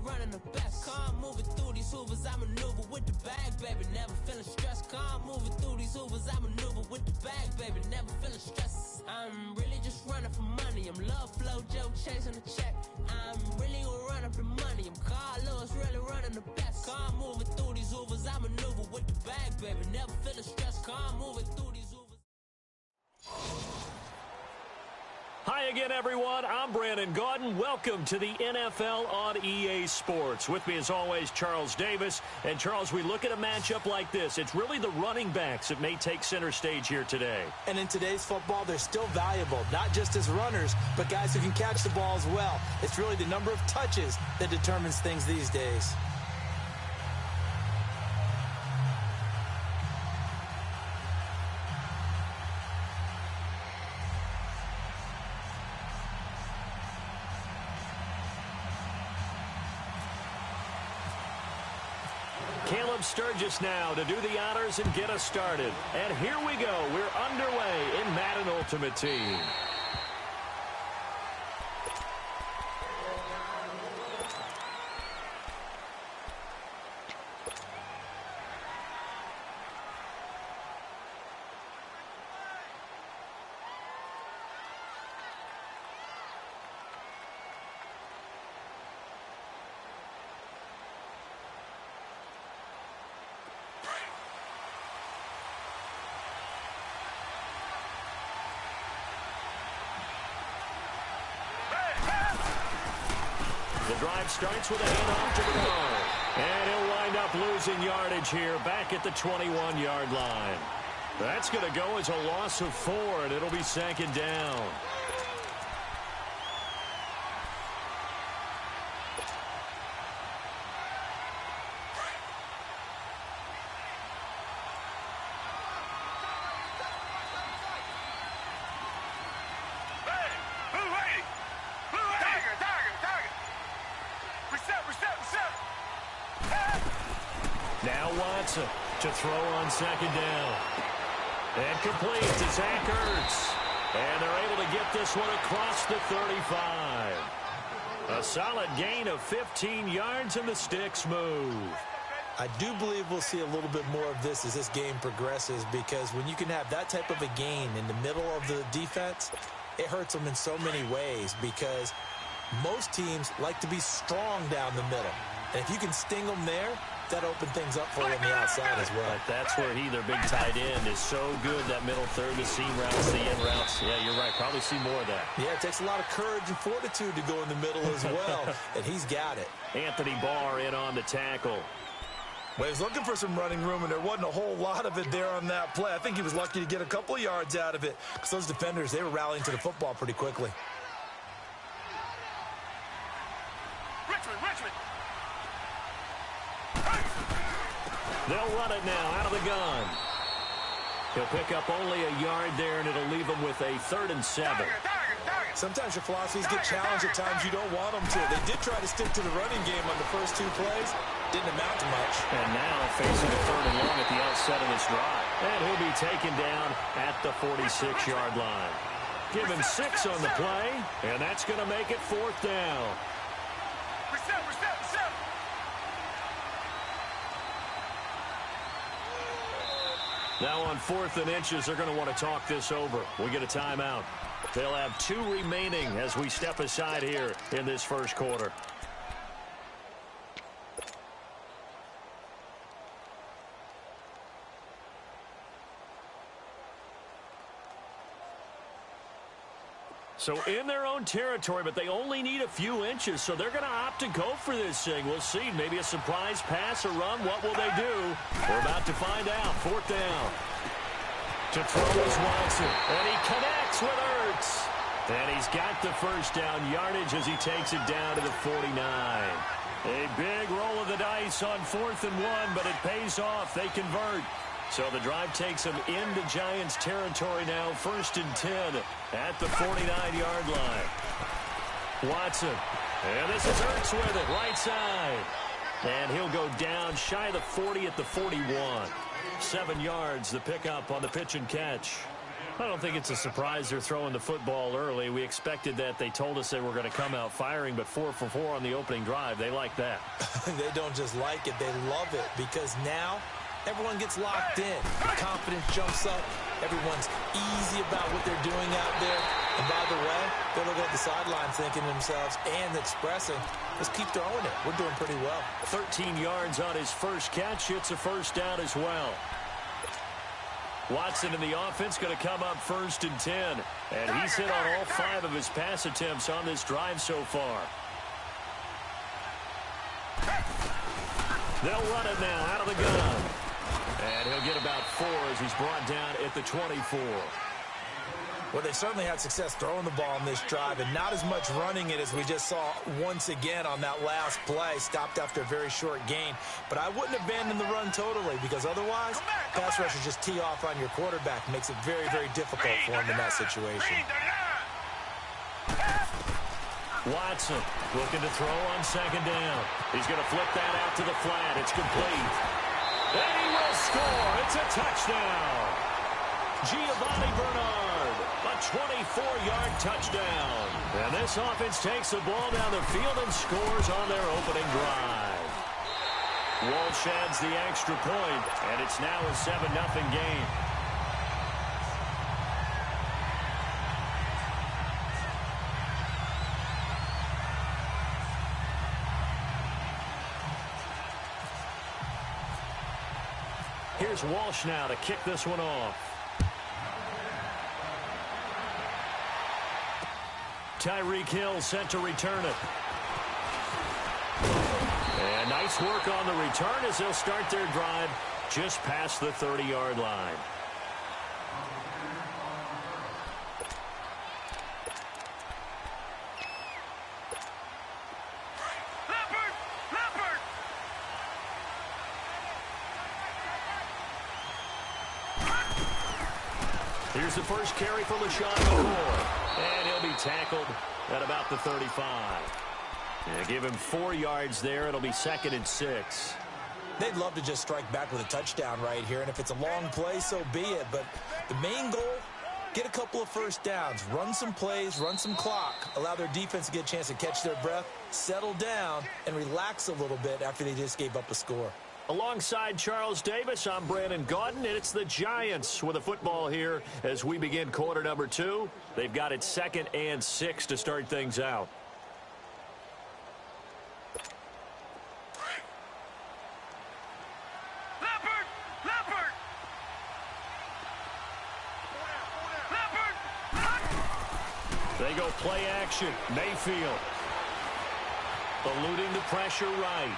running the best. Calm moving through these hoovers, I maneuver with the bag, baby. Never feeling stressed. Calm moving through these hoovers, I maneuver with the bag, baby. Never feeling stressed. I'm really just running for money. I'm love flow, Joe chasing the check. I'm really gonna run up the money. I'm Carl Lewis, really running the best. Calm moving through these hoovers, I maneuver with the bag, baby. Never feeling stressed. Calm moving through these hoovers. Hi again, everyone. I'm Brandon Gaudin. Welcome to the NFL on EA Sports. With me, as always, Charles Davis. And, Charles, we look at a matchup like this. It's really the running backs that may take center stage here today. And in today's football, they're still valuable, not just as runners, but guys who can catch the ball as well. It's really the number of touches that determines things these days. Caleb Sturgis now to do the honors and get us started. And here we go. We're underway in Madden Ultimate Team. The drive starts with a handoff to the goal. And he'll wind up losing yardage here back at the 21-yard line. That's going to go as a loss of 4, and it'll be second down. Now Watson to throw on second down. And complete to Zach Ertz. And they're able to get this one across the 35. A solid gain of 15 yards, and the sticks move. I do believe we'll see a little bit more of this as this game progresses, because when you can have that type of a gain in the middle of the defense, it hurts them in so many ways, because most teams like to be strong down the middle. And if you can sting them there, that opened things up for you on the outside as well. But that's where their big tight end, is so good, that middle third, the seam routes, the end routes. Yeah, you're right. Probably see more of that. Yeah, it takes a lot of courage and fortitude to go in the middle as well, and he's got it. Anthony Barr in on the tackle. Well, he was looking for some running room, and there wasn't a whole lot of it there on that play. I think he was lucky to get a couple of yards out of it, because those defenders, they were rallying to the football pretty quickly. They'll run it now out of the gun. He'll pick up only a yard there, and it'll leave him with a 3rd and 7. Sometimes your philosophies get challenged at times you don't want them to. They did try to stick to the running game on the first 2 plays. Didn't amount to much. And now facing a 3rd and long at the outset of this drive. And he'll be taken down at the 46-yard line. Give him 6 on the play, and that's going to make it 4th down. Now on 4th and inches, they're going to want to talk this over. We get a timeout. They'll have 2 remaining as we step aside here in this first quarter. So in their own territory, but they only need a few inches, so they're going to opt to go for this thing. We'll see. Maybe a surprise pass or run. What will they do? We're about to find out. 4th down. To throw is Watson, and he connects with Ertz. And he's got the first down yardage as he takes it down to the 49. A big roll of the dice on 4th and 1, but it pays off. They convert. So the drive takes them into Giants territory now. 1st and 10 at the 49-yard line. Watson. And this is Ertz with it, right side. And he'll go down shy of the 40 at the 41. 7 yards, the pickup on the pitch and catch. I don't think it's a surprise they're throwing the football early. We expected that. They told us they were going to come out firing, but 4 for 4 on the opening drive. They like that. They don't just like it. They love it because now everyone gets locked in. Confidence jumps up. Everyone's easy about what they're doing out there. And by the way, they're looking at the sideline thinking to themselves and expressing, let's keep throwing it. We're doing pretty well. 13 yards on his first catch. It's a first down as well. Watson in the offense going to come up 1st and 10. And he's hit on all 5 of his pass attempts on this drive so far. They'll run it now out of the gun. And he'll get about 4 as he's brought down at the 24. Well, they certainly had success throwing the ball in this drive and not as much running it as we just saw once again on that last play. Stopped after a very short gain. But I wouldn't abandon the run totally because otherwise, pass rushers just tee off on your quarterback. Makes it very, very difficult for him in that situation. Watson looking to throw on 2nd down. He's going to flip that out to the flat. It's complete. And he will score. It's a touchdown. Giovanni Bernard, a 24-yard touchdown. And this offense takes the ball down the field and scores on their opening drive. Walsh adds the extra point, and it's now a 7-0 game. Here's Walsh now to kick this one off. Tyreek Hill set to return it. And nice work on the return as they'll start their drive just past the 30-yard line. Here's the first carry for LaShawn McCoy. And he'll be tackled at about the 35. Yeah, give him 4 yards there. It'll be 2nd and 6. They'd love to just strike back with a touchdown right here. And if it's a long play, so be it. But the main goal, get a couple of first downs. Run some plays, run some clock. Allow their defense to get a chance to catch their breath, settle down, and relax a little bit after they just gave up a score. Alongside Charles Davis, I'm Brandon Gaudin, and it's the Giants with the football here as we begin quarter number 2. They've got it 2nd and 6 to start things out. They go play action. Mayfield eluding the pressure right.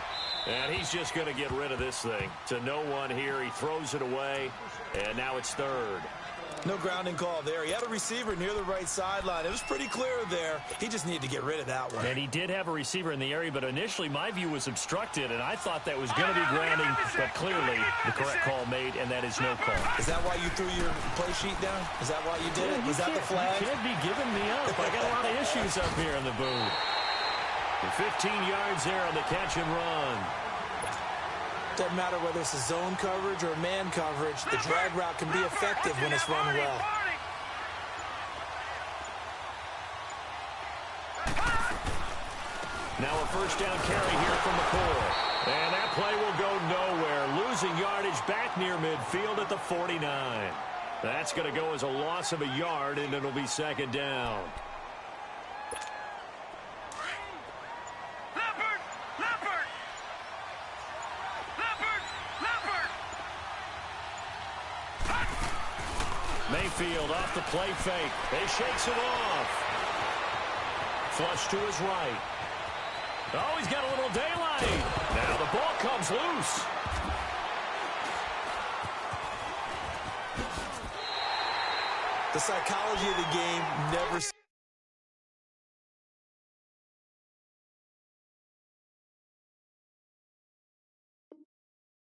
And he's just going to get rid of this thing to no one here. He throws it away, and now it's 3rd. No grounding call there. He had a receiver near the right sideline. It was pretty clear there. He just needed to get rid of that one. And he did have a receiver in the area, but initially my view was obstructed, and I thought that was going to be grounding, but clearly the correct call made, and that is no call. Is that why you threw your play sheet down? Is that why you did it? Was that the flag? You can't be giving me up. I got a lot of issues up here in the booth. 15 yards there on the catch and run. Doesn't matter whether it's a zone coverage or man coverage. The drag route can be effective when it's run well. Now a first down carry here from McCoy. And that play will go nowhere. Losing yardage back near midfield at the 49. That's going to go as a loss of a yard, and it'll be 2nd down. Mayfield off the play fake. He shakes it off. Flush to his right. Oh, he's got a little daylight. Now the ball comes loose. The psychology of the game never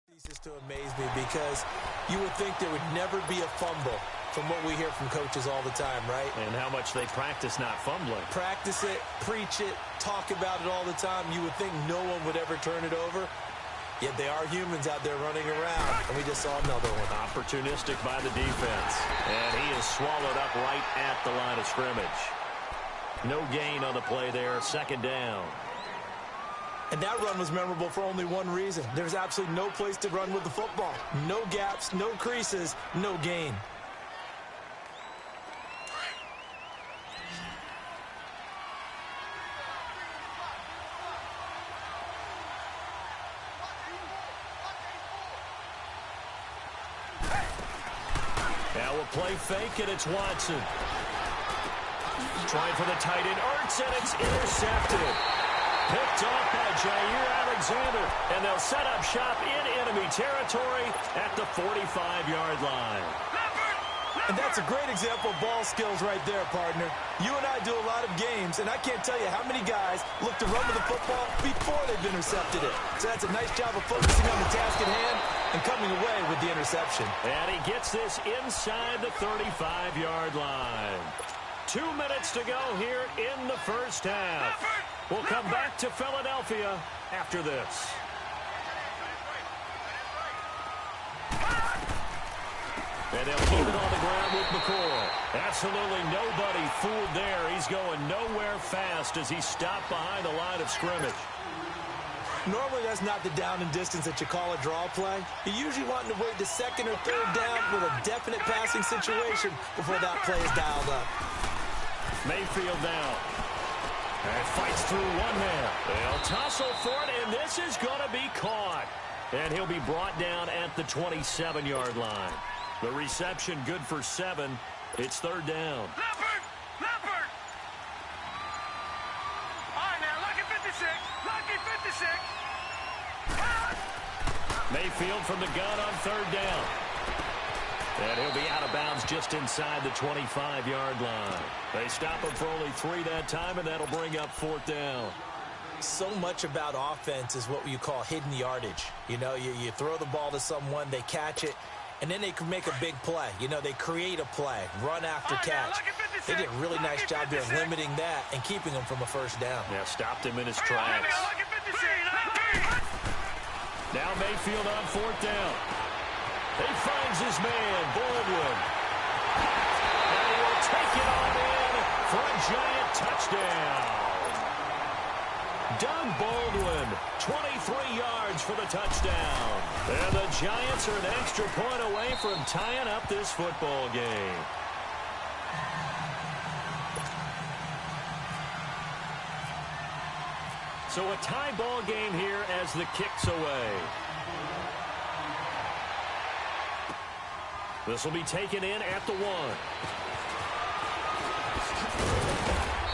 ceases to amaze me because you would think there would never be a fumble from what we hear from coaches all the time, right? And how much they practice not fumbling. Practice it, preach it, talk about it all the time. You would think no one would ever turn it over. Yet they are humans out there running around, and we just saw another one. Opportunistic by the defense. And he is swallowed up right at the line of scrimmage. No gain on the play there, second down. And that run was memorable for only one reason. There's absolutely no place to run with the football. No gaps, no creases, no gain. Now we'll play fake, and it's Watson. Trying for the tight end, Ertz, and it's intercepted. Picked off by Jair Alexander, and they'll set up shop in enemy territory at the 45-yard line. And that's a great example of ball skills right there, partner. You and I do a lot of games, and I can't tell you how many guys look to run with the football before they've intercepted it. So that's a nice job of focusing on the task at hand and coming away with the interception. And he gets this inside the 35-yard line. 2 minutes to go here in the first half. We'll come back to Philadelphia after this. And they'll keep it on the ground with McCoy. Absolutely nobody fooled there. He's going nowhere fast as he's stopped behind the line of scrimmage. Normally, that's not the down and distance that you call a draw play. You're usually wanting to wait the second or third down with a definite passing situation before that play is dialed up. Mayfield now. And fights through one man. They'll tussle for it, and this is going to be caught. And he'll be brought down at the 27-yard line. The reception good for 7. It's third down. Leopard! Leopard! All right, now, lucky 56. Lucky 56. Mayfield from the gun on third down. And he'll be out of bounds just inside the 25-yard line. They stop him for only 3 that time, and that'll bring up fourth down. So much about offense is what you call hidden yardage. You know, you throw the ball to someone, they catch it, and then they can make a big play. You know, they create a play, run after catch. They did a really nice job there of limiting that and keeping him from a first down. Yeah, stopped him in his tracks. Now Mayfield on fourth down. He finds his man, Baldwin. And he will take it on in for a giant touchdown. Doug Baldwin, 23 yards for the touchdown. And the Giants are an extra point away from tying up this football game. So a tie ball game here as the kick's away. This will be taken in at the 1.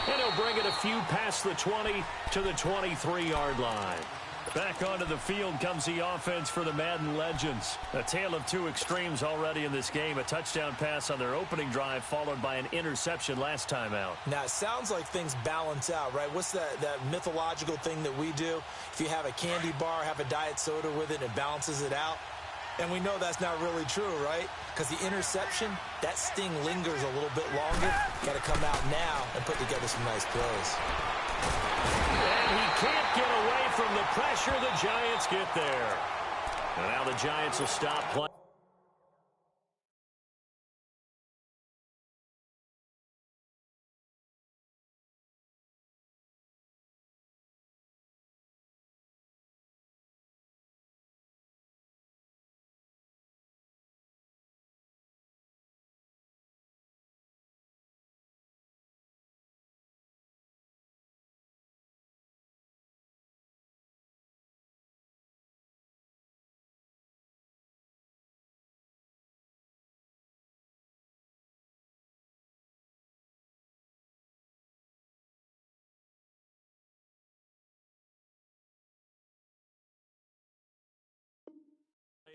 And he'll bring it a few past the 20 to the 23-yard line. Back onto the field comes the offense for the Madden legends. A tale of two extremes already in this game. A touchdown pass on their opening drive followed by an interception last time out. Now, it sounds like things balance out, right? What's that mythological thing that we do? If you have a candy bar, have a diet soda with it, it balances it out. And we know that's not really true, right? Because the interception, that sting lingers a little bit longer. Got to come out now and put together some nice plays. And he can't get away from the pressure. The Giants get there. And now the Giants will stop playing.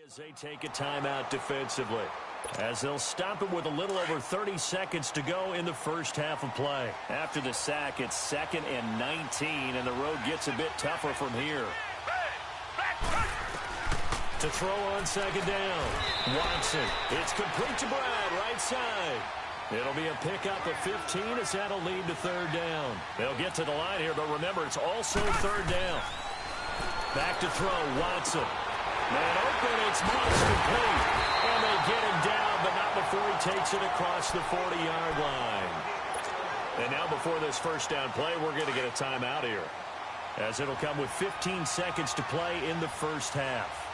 As they take a timeout defensively, as they'll stop it with a little over 30 seconds to go in the first half of play. After the sack, it's 2nd and 19, and the road gets a bit tougher from here. To throw on second down, Watson. It's complete to Brad, right side. It'll be a pickup of 15 as that'll lead to third down. They'll get to the line here, but remember, it's also third down. Back to throw, Watson. Man open, it's Moss complete. And they get him down, but not before he takes it across the 40-yard line. And now before this first down play, we're going to get a timeout here, as it'll come with 15 seconds to play in the first half.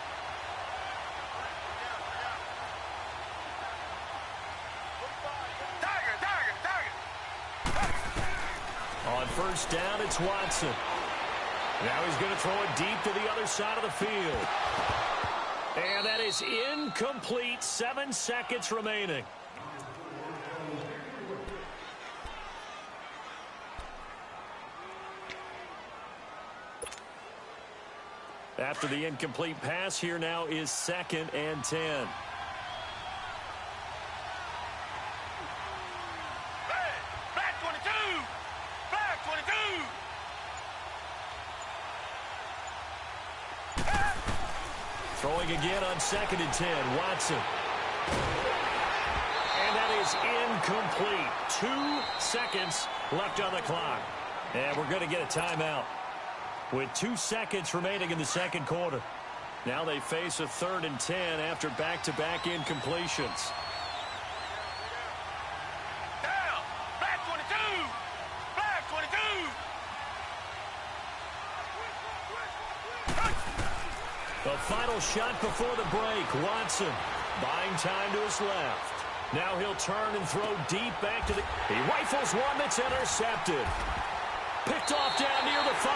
On first down, it's Watson. Now he's going to throw it deep to the other side of the field. And that is incomplete. 7 seconds remaining. After the incomplete pass, here now is 2nd and 10. Back 22! Back 22! Throwing again on 2nd and 10, Watson. And that is incomplete. 2 seconds left on the clock. And we're going to get a timeout with 2 seconds remaining in the second quarter. Now they face a 3rd and 10 after back-to-back incompletions. Down! Back 22! Back 22! The final shot before the break. Watson buying time to his left. Now he'll turn and throw deep back to the... He rifles one that's intercepted. Picked off down near the 5.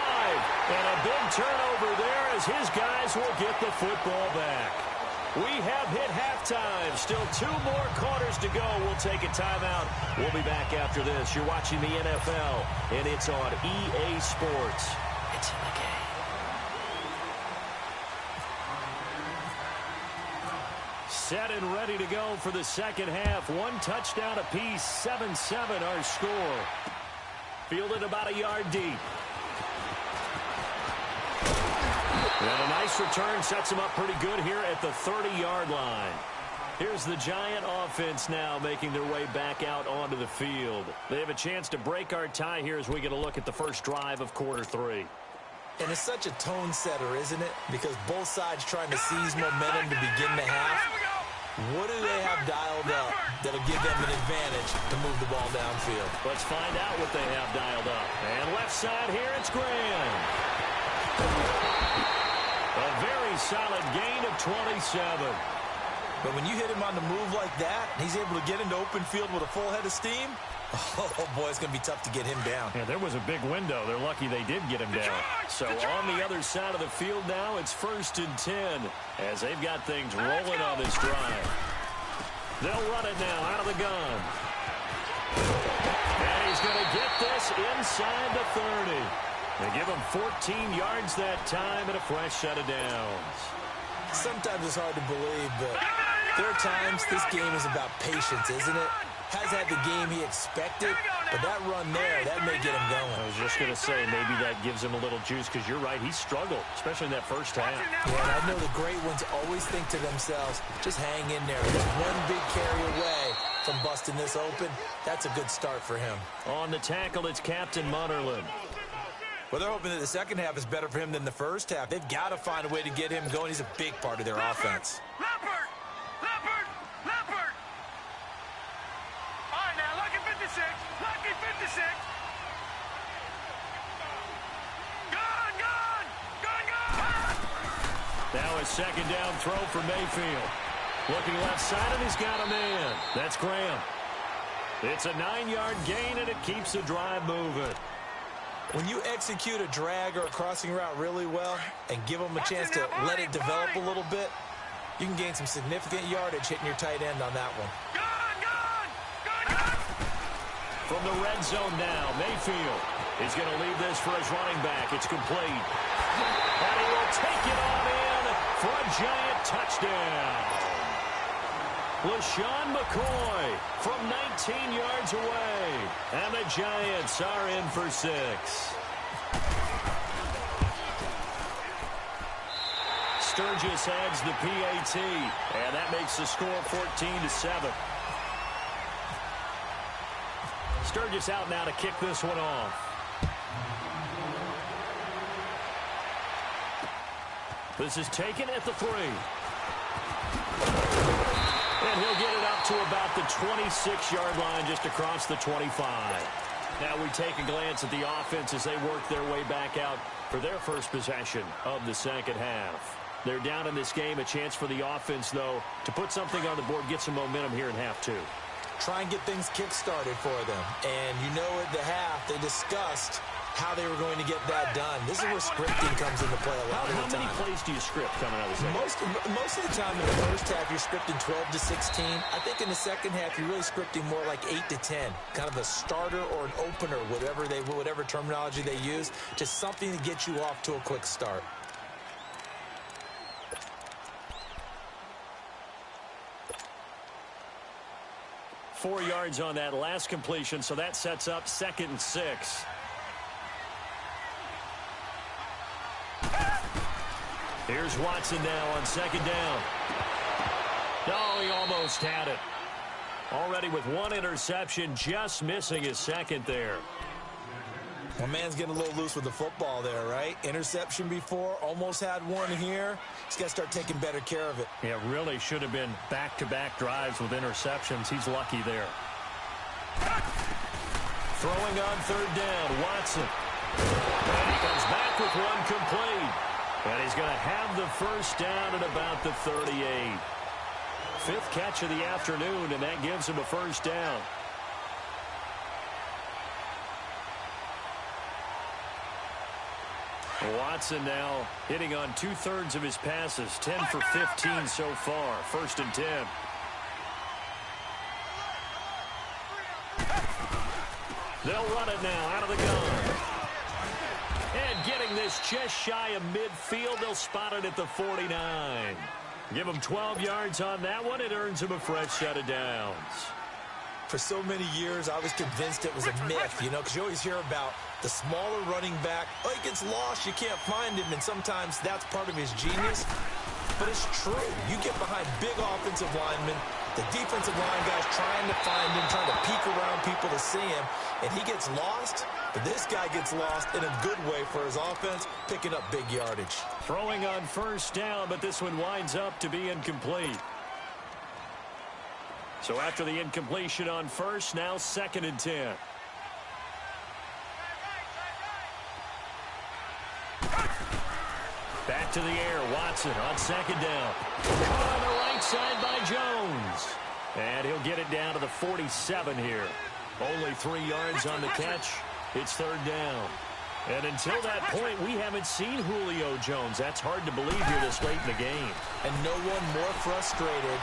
And a big turnover there as his guys will get the football back. We have hit halftime. Still 2 more quarters to go. We'll take a timeout. We'll be back after this. You're watching the NFL, and it's on EA Sports. It's in the game. Set and ready to go for the second half. 1 touchdown apiece. 7-7 our score. Fielded about a yard deep. And a nice return sets him up pretty good here at the 30-yard line. Here's the Giant offense now making their way back out onto the field. They have a chance to break our tie here as we get a look at the first drive of quarter 3. And it's such a tone setter, isn't it? Because both sides trying to seize momentum to begin the half. What do they have dialed up that'll give them an advantage to move the ball downfield? Let's find out what they have dialed up. And left side here, it's Graham. A very solid gain of 27. But when you hit him on the move like that, he's able to get into open field with a full head of steam. Oh, boy, it's going to be tough to get him down. Yeah, there was a big window. They're lucky they did get him down. So on the other side of the field now, it's 1st and 10 as they've got things rolling on this drive. They'll run it now out of the gun. And he's going to get this inside the 30. They give him 14 yards that time and a fresh set of downs. Sometimes it's hard to believe, but there are times this game is about patience, isn't it? Has had the game he expected, but that run there, that may get him going. I was just going to say, maybe that gives him a little juice, because you're right, he struggled, especially in that first half. Yeah, and I know the great ones always think to themselves, just hang in there. Just one big carry away from busting this open. That's a good start for him. On the tackle, it's Captain Munnerlyn. Well, they're hoping that the second half is better for him than the first half. They've got to find a way to get him going. He's a big part of their offense. Leopard! Leopard! Leopard! All right, now, lucky 56. Lucky 56. Gun, gun! Gun, gun! Now a second down throw for Mayfield. Looking left side, and he's got a man. That's Graham. It's a 9-yard gain, and it keeps the drive moving. When you execute a drag or a crossing route really well and give them a chance to let it develop a little bit, you can gain some significant yardage hitting your tight end on that one. Gun, gun! Gun, gun! From the red zone now, Mayfield is going to leave this for his running back. It's complete. And he will take it on in for a Giant touchdown. LaShawn McCoy from 19 yards away. And the Giants are in for 6. Sturgis adds the PAT, and that makes the score 14-7. Sturgis out now to kick this one off. This is taken at the 3. And he'll get it up to about the 26-yard line, just across the 25. Now we take a glance at the offense as they work their way back out for their first possession of the second half. They're down in this game. A chance for the offense, though, to put something on the board, get some momentum here in half 2. Try and get things kick-started for them. And you know at the half, they discussed how they were going to get that done. This is where scripting comes into play a lot of the time. How many plays do you script coming out of the second? Most of the time in the first half, you're scripting 12 to 16. I think in the second half, you're really scripting more like 8 to 10. Kind of a starter or an opener, whatever terminology they use. Just something to get you off to a quick start. Four yards on that last completion, so that sets up 2nd and 6. Here's Watson now on 2nd down. Oh, he almost had it. Already with 1 interception, just missing his 2nd there. Well, man's getting a little loose with the football there, right? Interception before, almost had 1 here. He's got to start taking better care of it. Yeah, really should have been back-to-back drives with interceptions. He's lucky there. Throwing on 3rd down, Watson. And he comes back with 1 complete. And he's going to have the first down at about the 38. 5th catch of the afternoon, and that gives him a first down. Watson now hitting on 2/3 of his passes, 10 for 15 so far. 1st and 10. They'll run it now out of the gun. And getting this just shy of midfield, they'll spot it at the 49. Give him 12 yards on that one. It earns him a fresh set of downs. For so many years, I was convinced it was a myth, because you always hear about the smaller running back. Oh, he gets lost, you can't find him, and sometimes that's part of his genius. But it's true. You get behind big offensive linemen, the defensive line guys trying to find him, trying to peek around people to see him, and he gets lost. But this guy gets lost in a good way for his offense, picking up big yardage. Throwing on 1st down, but this one winds up to be incomplete. So after the incompletion on 1st, now 2nd and 10. Back to the air, Watson on 2nd down. Caught on the right side by Jones. And he'll get it down to the 47 here. Only 3 yards on the catch. It's 3rd down. And until that point, we haven't seen Julio Jones. That's hard to believe here this late in the game. And no one more frustrated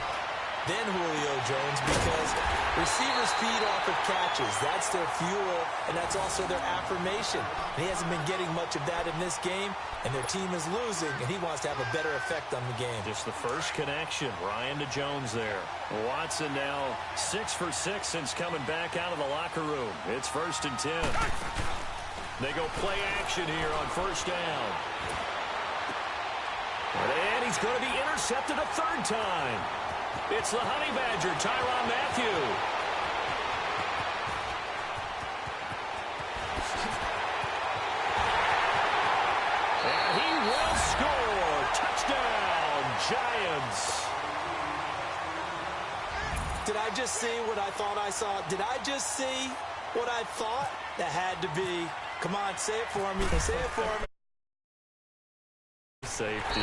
than Julio Jones, because receivers feed off of catches. That's their fuel, and that's also their affirmation. And he hasn't been getting much of that in this game, and their team is losing, and he wants to have a better effect on the game. Just the first connection, Ryan to Jones there. Watson now 6 for 6 since coming back out of the locker room. It's 1st and 10. They go play action here on 1st down. And he's going to be intercepted a 3rd time. It's the Honey Badger, Tyrann Mathieu. And he will score. Touchdown, Giants. Did I just see what I thought I saw? Did I just see what I thought? That had to be. Come on, say it for me. Say it for me. Safety.